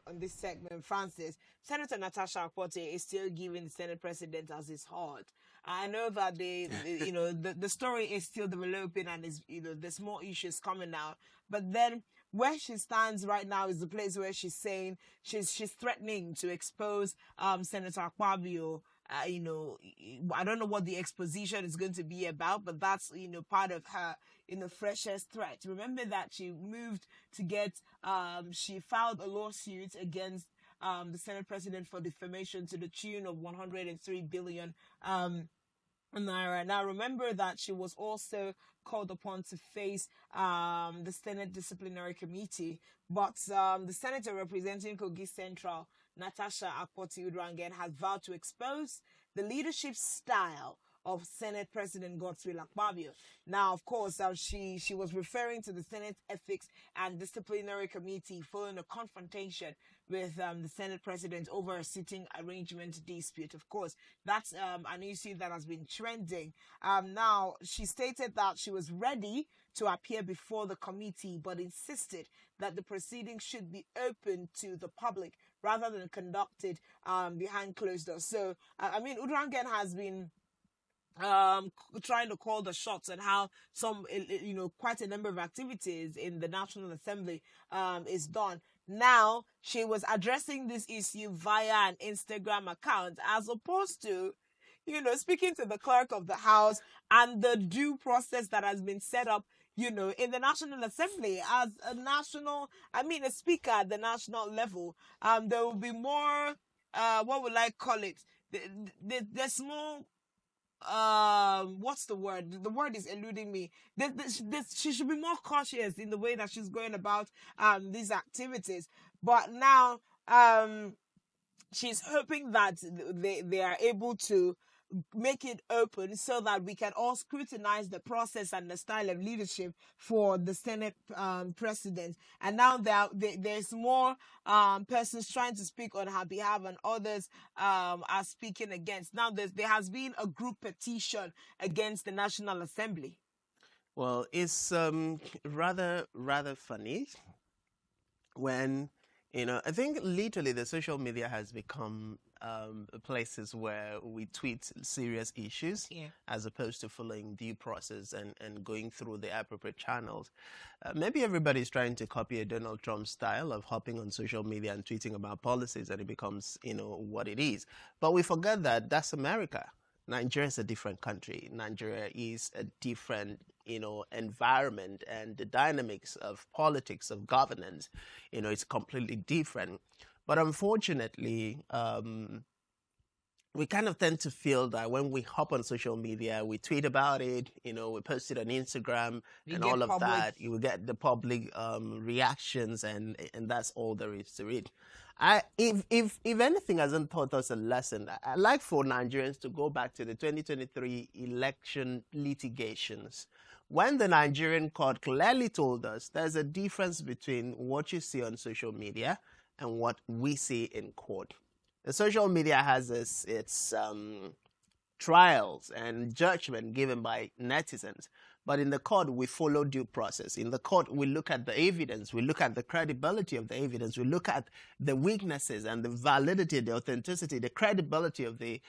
on this segment, Francis, Senator Natasha Akpabio is still giving the Senate President as his heart. I know that the story is still developing and is there's more issues coming out, but then where she stands right now is the place where she's saying she's threatening to expose Senator Akpabio. I don't know what the exposition is going to be about, but that's part of her freshest threat. Remember that she moved to get she filed a lawsuit against the Senate President for defamation to the tune of 103 billion naira. Now, remember that she was also called upon to face the Senate Disciplinary Committee, but the senator representing Kogi Central, Natasha Akpabio, has vowed to expose the leadership style of Senate President Godswill Akpabio. Now, of course, she was referring to the Senate Ethics and Disciplinary Committee following a confrontation with the Senate President over a sitting arrangement dispute. Of course, that's an issue that has been trending. Now, she stated that she was ready to appear before the committee, but insisted that the proceedings should be open to the public rather than conducted behind closed doors. So, Udrangen has been trying to call the shots on how some, quite a number of activities in the National Assembly is done. Now, she was addressing this issue via an Instagram account as opposed to, speaking to the clerk of the House and the due process that has been set up, in the National Assembly as a speaker at the national level. There will be more, what would I call it? There's more what's the word? The word is eluding me. She should be more cautious in the way that she's going about these activities. But now she's hoping that they are able to make it open so that we can all scrutinize the process and the style of leadership for the Senate president. And now there's more persons trying to speak on her behalf and others are speaking against. Now there has been a group petition against the National Assembly. Well, it's rather funny when I think literally the social media has become places where we tweet serious issues, as opposed to following due process and going through the appropriate channels. Maybe everybody's trying to copy a Donald Trump style of hopping on social media and tweeting about policies, and it becomes, what it is. But we forget that that's America. Nigeria is a different country. Nigeria is a different, environment, and the dynamics of politics, of governance, it's completely different. But unfortunately, we kind of tend to feel that when we hop on social media, we tweet about it, we post it on Instagram and all of that, you will get the public reactions, and that's all there is to it. If anything hasn't taught us a lesson, I'd like for Nigerians to go back to the 2023 election litigations, when the Nigerian court clearly told us there's a difference between what you see on social media and what we see in court. The social media has its trials and judgment given by netizens. But in the court, we follow due process. In the court, we look at the evidence. We look at the credibility of the evidence. We look at the weaknesses and the validity, the authenticity, the credibility of the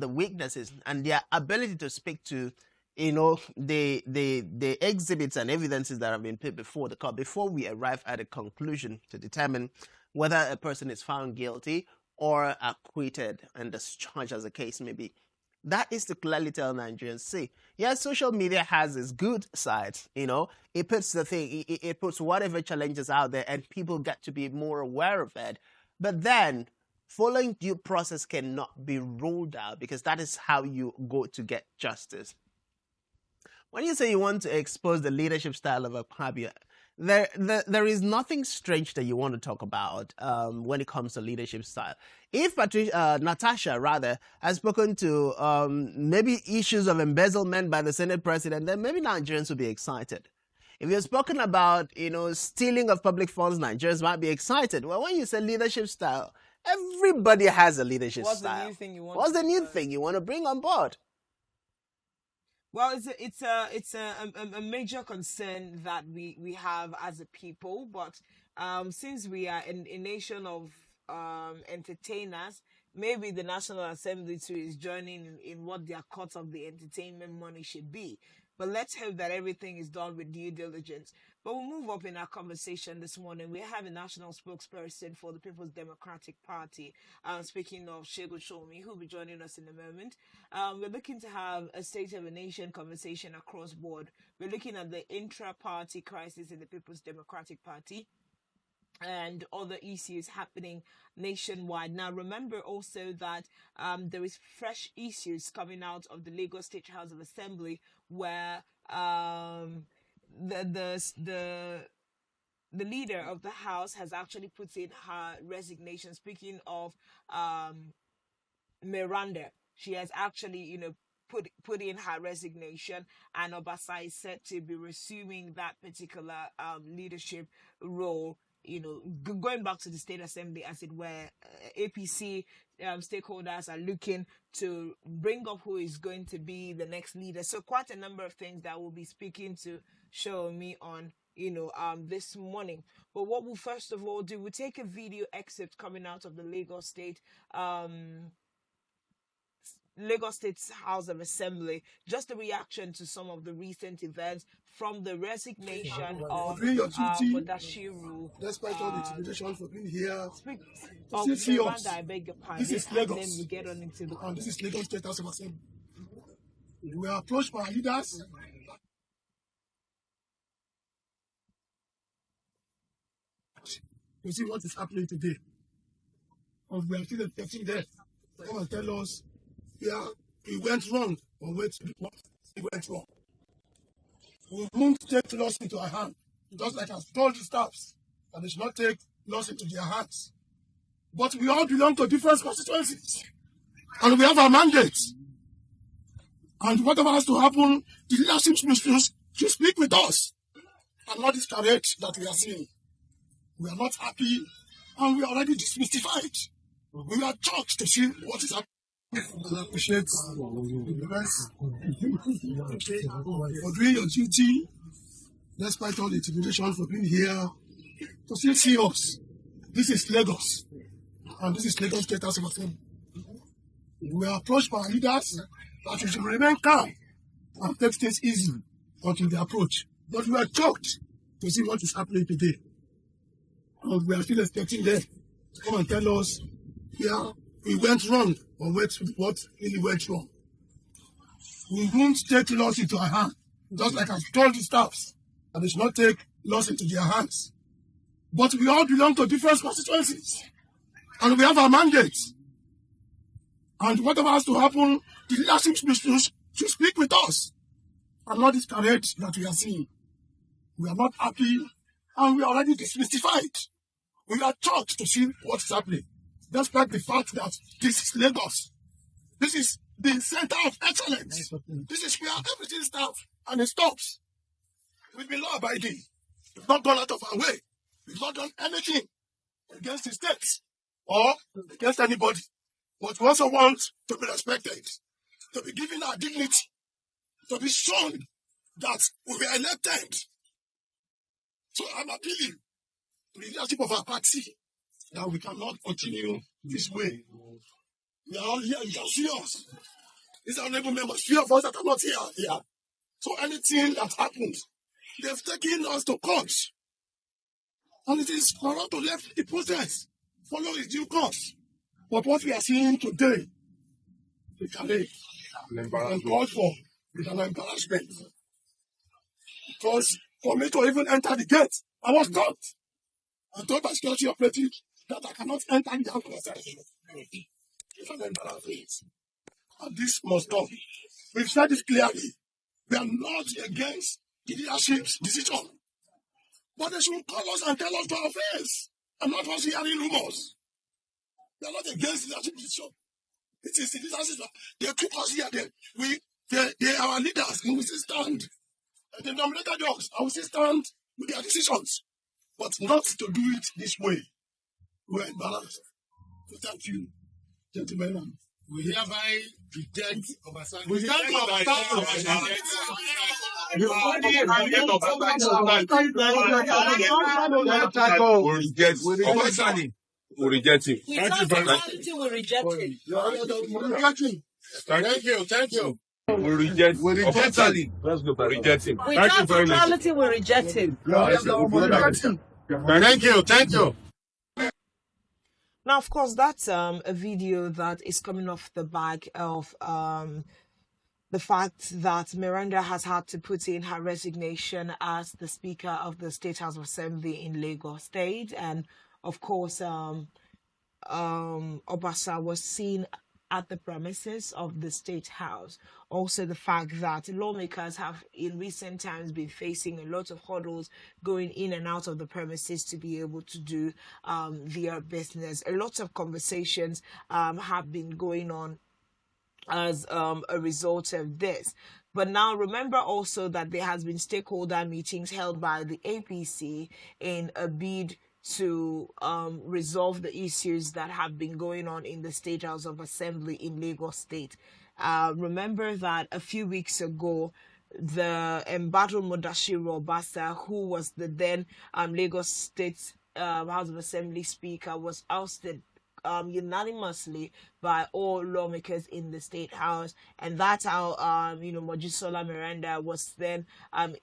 weaknesses and their ability to speak to, the exhibits and evidences that have been put before the court before we arrive at a conclusion to determine whether a person is found guilty or acquitted and discharged, as the case may be. That is to clearly tell Nigerians, see, yes, social media has its good sides, it puts it puts whatever challenges out there and people get to be more aware of it. But then following due process cannot be ruled out, because that is how you go to get justice. When you say you want to expose the leadership style of Akpabio, there is nothing strange that you want to talk about when it comes to leadership style. If Natasha has spoken to maybe issues of embezzlement by the Senate president, then maybe Nigerians will be excited. If you're spoken about, stealing of public funds, Nigerians might be excited. Well, when you say leadership style, everybody has a leadership style. What's the new thing you want? What's the new thing you want to bring on board? Well, it's a major concern that we have as a people, but since we are in a nation of entertainers, maybe the National Assembly too is joining in what their cut of the entertainment money should be. But let's hope that everything is done with due diligence. But we'll move up in our conversation this morning. We have a national spokesperson for the People's Democratic Party. Speaking of Shego Shomi, who'll be joining us in a moment. We're looking to have a State of a Nation conversation across board. We're looking at the intra-party crisis in the People's Democratic Party and other issues happening nationwide. Now, remember also that there is fresh issues coming out of the Lagos State House of Assembly, where the leader of the house has actually put in her resignation. Speaking of Miranda, she has actually, put in her resignation, and Obasa is set to be resuming that particular leadership role. Going back to the state assembly, as it were, APC stakeholders are looking to bring up who is going to be the next leader. So quite a number of things that we'll be speaking to me on, this morning. But what we'll first of all do, we'll take a video excerpt coming out of the Lagos State's House of Assembly, just a reaction to some of the recent events, from the resignation of Mudashiru. Despite all the intimidation for being here, Miranda, I beg your pardon. This is And then Lagos. we get on into the And this is Lagos State House of Assembly. We are approached by our leaders. You see what is happening today. And we are still expecting them to come and tell us, yeah, we went wrong, or wait, what? We went wrong. We won't take laws into our hands, just like I've told the staffs that they should not take laws into their hands. But we all belong to different constituencies, and we have our mandates. And whatever has to happen, the leadership should speak with us, and not this charade that we are seeing. We are not happy, and we are already demystified. We are shocked to see what is happening. I appreciate the press for doing your duty, despite all the intimidation for being here, to still see us. This is Lagos, and this is Lagos State House of Assembly. We are approached by our leaders that we should remain calm and take things easy until they approach. But we are shocked to see what is happening today. And we are still expecting them to come and tell us, yeah, we went wrong, or what really went wrong. We won't take laws into our hands, just like I've told the staffs that they should not take laws into their hands. But we all belong to different constituencies, and we have our mandates. And whatever has to happen, the leadership should speak with us, and not this charade that we are seeing. We are not happy, and we are already demystified. We are shocked to see what is happening, despite the fact that this is Lagos. This is the center of excellence. This is where everything starts and it stops. We've been law-abiding. We've not gone out of our way. We've not done anything against the state or against anybody. But we also want to be respected, to be given our dignity, to be shown that we were elected. So I'm appealing to the leadership of our party that we cannot continue this way. We are all here, you can see us. These are honorable members, few of us that are not here. So anything that happens, they've taken us to court. And it is for us to let the process follow its due course. But what we are seeing today, the charade, and called for is an embarrassment. Because for me to even enter the gate, I was told. I told my security operative that I cannot enter the house myself. It's an embarrassment. And this must stop. We've said it clearly. We are not against the leadership's decision. But they should call us and tell us to our face. And not us hearing rumors. We are not against the leadership's decision. It is the leadership. They took us here. They are our leaders. And we still stand. And they nominated us. And we still stand with their decisions. But not to do it this way. We are embarrassed. So thank you, gentlemen and We hereby reject Obasanjo. We reject Obasanjo. We reject him. We reject him. Thank you. Thank you. We reject him. Let's go. We reject him. Thank you very much. We reject him. Thank you. Thank you. Now, of course, that's a video that is coming off the back of the fact that Miranda has had to put in her resignation as the Speaker of the State House of Assembly in Lagos State. And, of course, Obasa was seen at the premises of the State House. Also, the fact that lawmakers have in recent times been facing a lot of hurdles going in and out of the premises to be able to do their business. A lot of conversations have been going on as a result of this. But now remember also that there has been stakeholder meetings held by the APC in a bid to resolve the issues that have been going on in the State House of Assembly in Lagos State. Remember that a few weeks ago, the embattled Mudashiru Obasa, who was the then Lagos State House of Assembly Speaker, was ousted unanimously by all lawmakers in the State House, and that's how Mojisola Miranda was then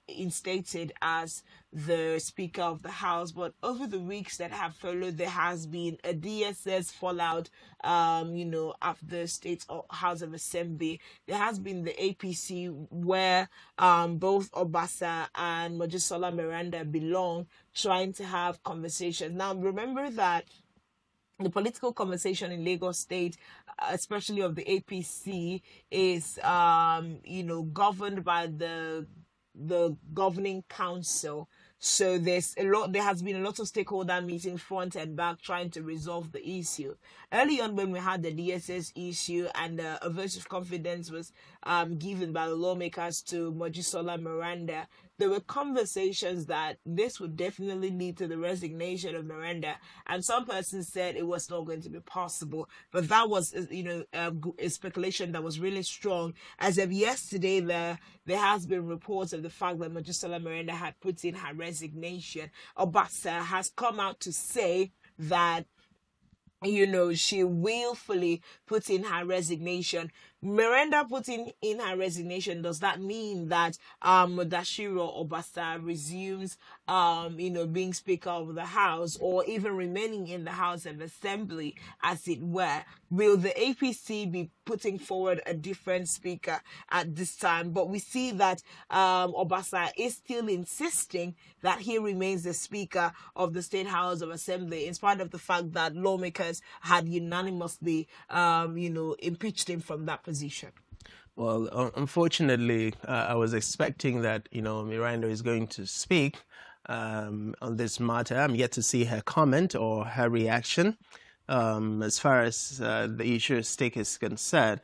instated as the Speaker of the House. But over the weeks that have followed, there has been a DSS fallout after the State House of Assembly. There has been the APC where both Obasa and Mojisola Miranda belong, trying to have conversations. Now remember that the political conversation in Lagos State, especially of the APC, is governed by the governing council. So there has been a lot of stakeholder meetings front and back trying to resolve the issue. Early on, when we had the DSS issue and a vote of confidence was given by the lawmakers to Mojisola Miranda, there were conversations that this would definitely lead to the resignation of Miranda, and some persons said it was not going to be possible. But that was, a speculation that was really strong. As of yesterday, there has been reports of the fact that Mojisola Miranda had put in her resignation. Obasa has come out to say that she willfully put in her resignation. Miranda putting in her resignation, does that mean that Mudashiru Obasa resumes being Speaker of the House, or even remaining in the House of Assembly, as it were? Will the APC be putting forward a different speaker at this time? But we see that Obasa is still insisting that he remains the Speaker of the State House of Assembly, in spite of the fact that lawmakers had unanimously impeached him from that position. Well, unfortunately, I was expecting that, Miranda is going to speak on this matter. I'm yet to see her comment or her reaction. As far as the issue at stake is concerned,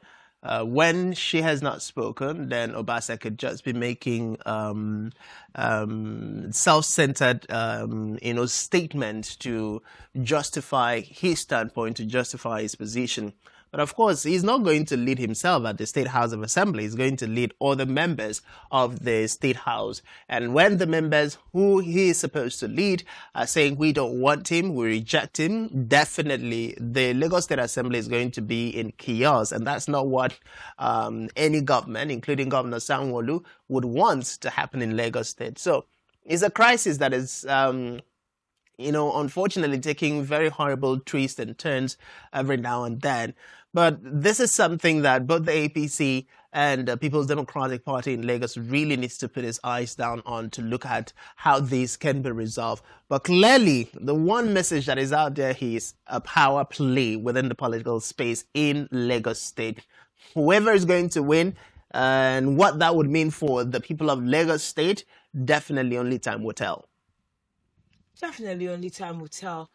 when she has not spoken, then Obasa could just be making self-centered, statement to justify his standpoint, to justify his position. But of course, he's not going to lead himself at the State House of Assembly. He's going to lead all the members of the State House. And when the members who he is supposed to lead are saying, we don't want him, we reject him, definitely the Lagos State Assembly is going to be in chaos. And that's not what any government, including Governor Sanwo-Olu, would want to happen in Lagos State. So it's a crisis that is unfortunately taking very horrible twists and turns every now and then. But this is something that both the APC and the People's Democratic Party in Lagos really needs to put its eyes down on to look at how these can be resolved. But clearly, the one message that is out there is a power play within the political space in Lagos State. Whoever is going to win and what that would mean for the people of Lagos State, definitely only time will tell. Definitely only time will tell.